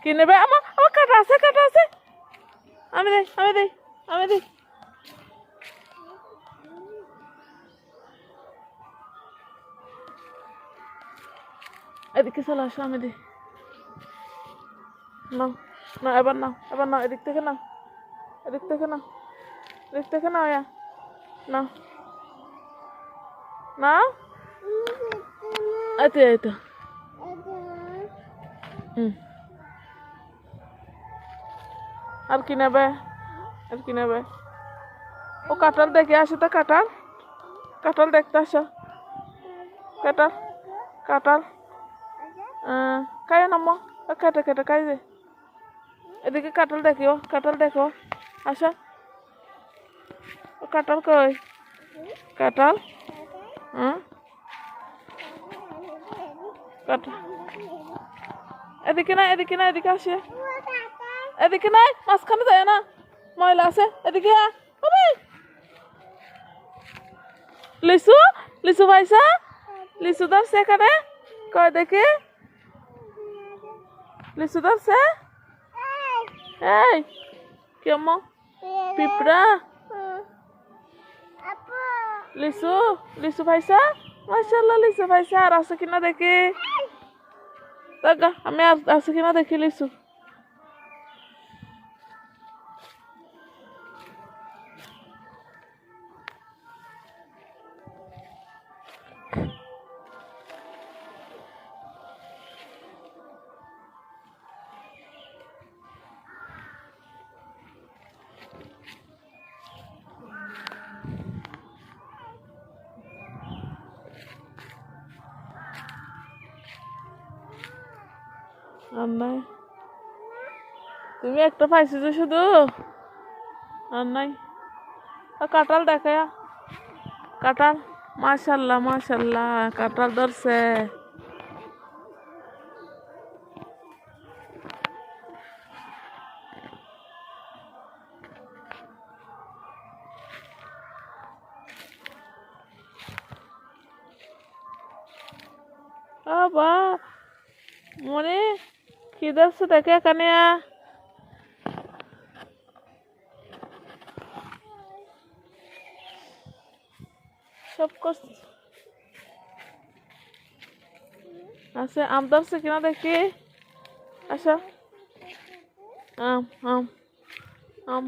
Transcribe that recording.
কি নেবে? আমার আমার কাটা আছে, কাটা আছে। আমি দেই, আমি দেই, আমি দেই। এদিকে চলে আসো, আমি দিই। নাও, না এবার নাও, এবার নাও, এদিক থেকে নাও, এদিক থেকে নাও, এদিক থেকে নাও, নাও, নাও। এই তো, এই তো। আর কি নেবে? আর কি নেবে? ও কাঁঠাল দেখে আসো তো, কাঁঠাল, কাঁঠাল দেখতে আসো, কাঁঠাল, কাঁঠাল। খাইও নাম্মা, কেটে কেটে খাই যে। এদিকে কাঁঠাল দেখিও, কাঁঠাল দেখো, আসো। ও কাঁঠাল কই? কাঁঠাল, কাঁঠাল। এদিকে না, এদিকে না, এদিকে আসে। এদিকে নাই, মাঝখানে যায় না, ময়লা আছে। এদিকে লিচু, লিচু পাইছা? লিচু ধরছে এখানে, কয় দেখি। লিচু ধরছে। এই কেমন পিঁপড়া? লিচু, লিচু পাইছা? মাশাআল্লাহ, লিচু পাইছা। আর আছে কিনা দেখি, দেখা আমি আছে কিনা দেখি লিচু। আর নাই, তুমি একটা পাইছো যে শুধু, আর নাই। কাঁঠাল দেখে, কাঁঠাল। মাশাআল্লাহ, মাশাআল্লাহ, কাঁঠাল ধরছে। বাবা মনে কি ধরছে দেখে এখানে। সব করছে আছে। আম ধরছে কিনা দেখি, আসো। আম, আম, আম।